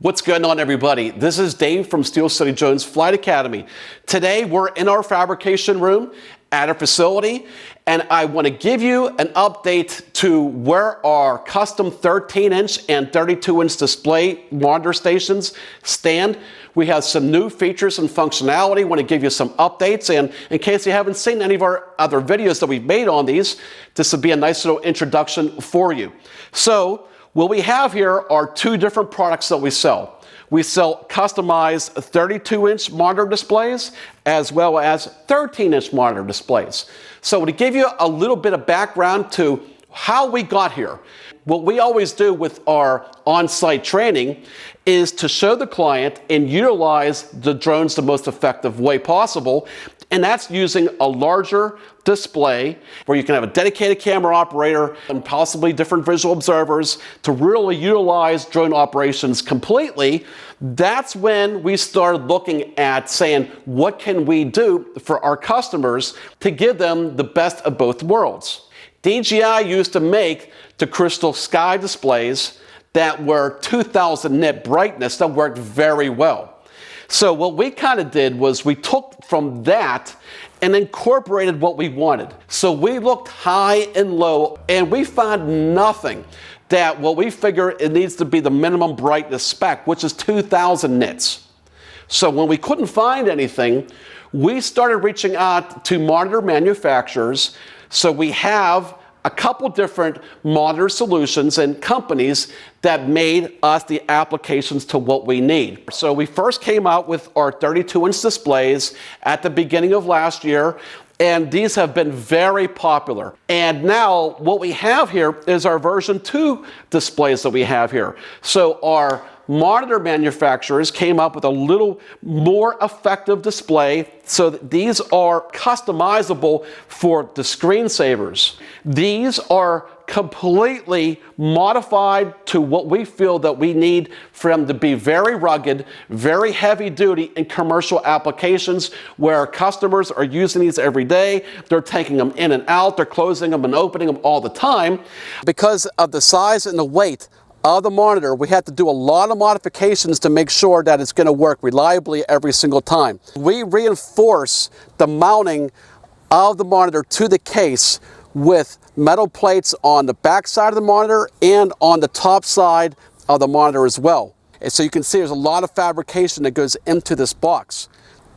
What's going on, everybody? This is Dave from Steel City Jones Flight Academy. Today we're in our fabrication room at our facility, and I want to give you an update to where our custom 13-inch and 32-inch display monitor stations stand. We have some new features and functionality. I want to give you some updates, and in case you haven't seen any of our other videos that we've made on these, this will be a nice little introduction for you. So what we have here are two different products that we sell. We sell customized 32-inch monitor displays as well as 13-inch monitor displays. So to give you a little bit of background to how we got here, what we always do with our on-site training is to show the client and utilize the drones the most effective way possible, and that's using a larger display where you can have a dedicated camera operator and possibly different visual observers to really utilize drone operations completely. That's when we started looking at saying, what can we do for our customers to give them the best of both worlds? DJI used to make the Crystal Sky displays that were 2000 nit brightness that worked very well. So what we kind of did was we took from that and incorporated what we wanted. So we looked high and low, and we found nothing that what we figure it needs to be the minimum brightness spec, which is 2000 nits. So when we couldn't find anything, we started reaching out to monitor manufacturers. So we have a couple different monitor solutions and companies that made us the applications to what we need. So we first came out with our 32-inch displays at the beginning of last year, and these have been very popular. And now what we have here is our version 2 displays that we have here. So our monitor manufacturers came up with a little more effective display, so that these are customizable for the screensavers. These are completely modified to what we feel that we need for them to be very rugged, very heavy duty in commercial applications where customers are using these every day. They're taking them in and out, they're closing them and opening them all the time. Because of the size and the weight of the monitor, we had to do a lot of modifications to make sure that it's going to work reliably every single time. We reinforce the mounting of the monitor to the case with metal plates on the back side of the monitor and on the top side of the monitor as well. And so you can see there's a lot of fabrication that goes into this box.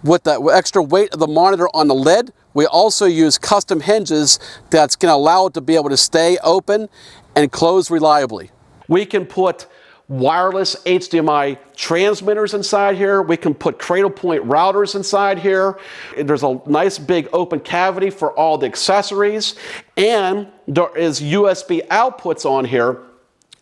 With the extra weight of the monitor on the lid, we also use custom hinges that's going to allow it to be able to stay open and close reliably. We can put wireless HDMI transmitters inside here. We can put cradle point routers inside here. There's a nice big open cavity for all the accessories. And there is USB outputs on here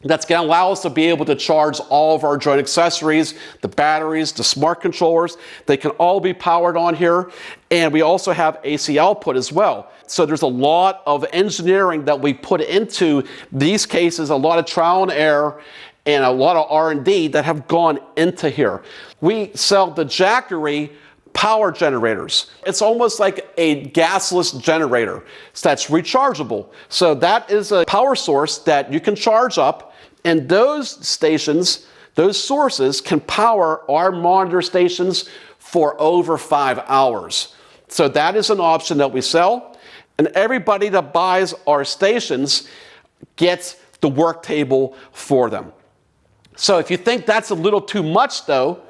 that's going to allow us to be able to charge all of our drone accessories, the batteries, the smart controllers. They can all be powered on here. And we also have AC output as well. So there's a lot of engineering that we put into these cases, a lot of trial and error, and a lot of R&D that have gone into here. We sell the Jackery power generators. It's almost like a gasless generator that's rechargeable. So that is a power source that you can charge up, and those stations, those sources can power our monitor stations for over 5 hours. So that is an option that we sell, and everybody that buys our stations gets the work table for them. So if you think that's a little too much though,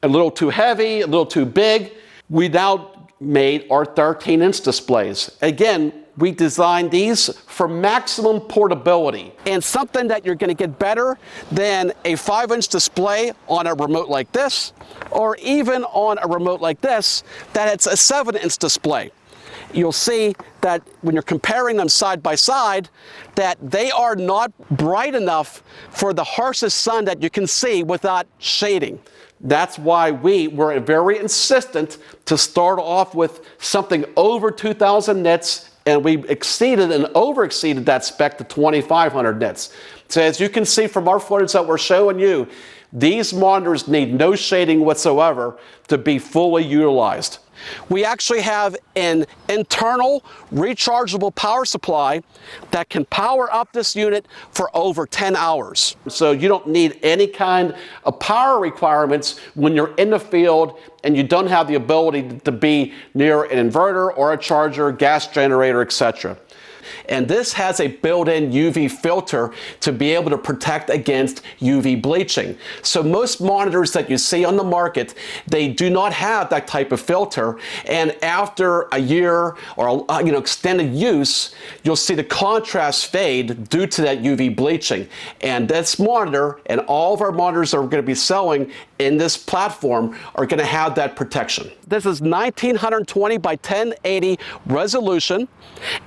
a little too heavy, a little too big, we now made our 13-inch displays. Again, we designed these for maximum portability. And something that you're going to get better than a 5-inch display on a remote like this, or even on a remote like this, that it's a 7-inch display. You'll see that when you're comparing them side by side, that they are not bright enough for the harshest sun that you can see without shading. That's why we were very insistent to start off with something over 2000 nits, and we exceeded and over-exceeded that spec to 2500 nits. So as you can see from our footage that we're showing you, these monitors need no shading whatsoever to be fully utilized. we actually have an internal rechargeable power supply that can power up this unit for over 10 hours. So you don't need any kind of power requirements when you're in the field and you don't have the ability to be near an inverter or a charger, gas generator, etc. And this has a built-in UV filter to be able to protect against UV bleaching. So most monitors that you see on the market, they do not have that type of filter. And after a year or extended use, you'll see the contrast fade due to that UV bleaching. And this monitor and all of our monitors that we're going to be selling in this platform are going to have that protection. This is 1920 by 1080 resolution.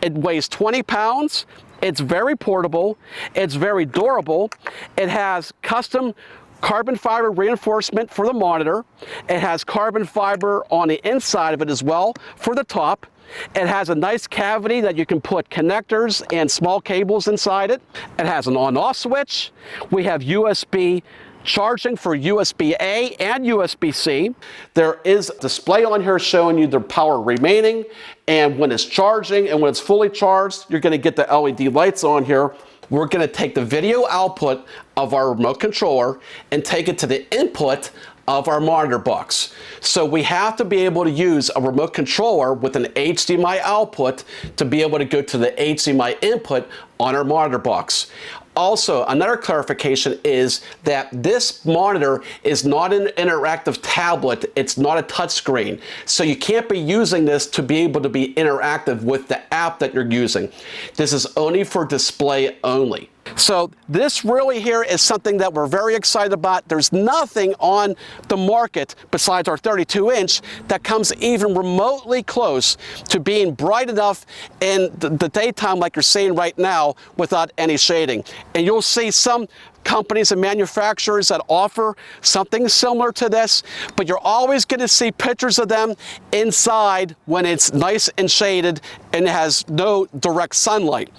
It weighs 20 pounds. It's very portable. It's very durable. It has custom carbon fiber reinforcement for the monitor. It has carbon fiber on the inside of it as well for the top. It has a nice cavity that you can put connectors and small cables inside it. It has an on-off switch. We have USB charging for USB-A and USB-C. There is a display on here showing you the power remaining, and when it's charging and when it's fully charged, you're going to get the LED lights on here. We're going to take the video output of our remote controller and take it to the input of our monitor box. So we have to be able to use a remote controller with an HDMI output to be able to go to the HDMI input on our monitor box. Also, another clarification is that this monitor is not an interactive tablet. It's not a touchscreen. So you can't be using this to be able to be interactive with the app that you're using. This is only for display only. So this really here is something that we're very excited about. There's nothing on the market besides our 32-inch that comes even remotely close to being bright enough in the daytime like you're seeing right now without any shading. And you'll see some companies and manufacturers that offer something similar to this, but you're always going to see pictures of them inside when it's nice and shaded and has no direct sunlight.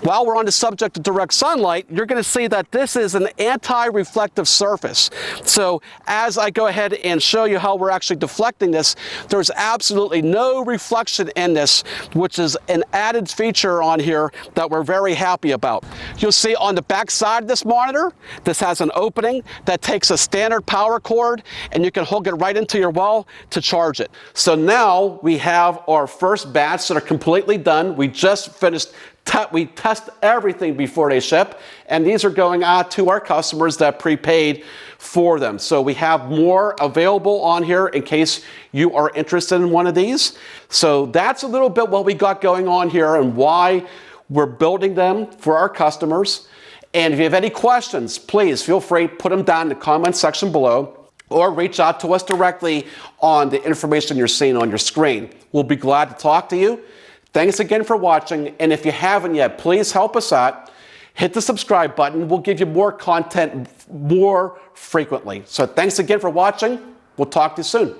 While we're on the subject of direct sunlight, you're going to see that this is an anti-reflective surface. So as I go ahead and show you how we're actually deflecting this, there's absolutely no reflection in this, which is an added feature on here that we're very happy about. You'll see on the back side of this monitor, this has an opening that takes a standard power cord and you can hook it right into your wall to charge it. So now we have our first batch that are completely done. We just finished, we test everything before they ship, and these are going out to our customers that prepaid for them. So we have more available on here in case you are interested in one of these. So that's a little bit what we got going on here and why we're building them for our customers. And if you have any questions, please feel free to put them down in the comment section below or reach out to us directly on the information you're seeing on your screen. We'll be glad to talk to you. Thanks again for watching. And if you haven't yet, please help us out. Hit the subscribe button. We'll give you more content more frequently. So thanks again for watching. We'll talk to you soon.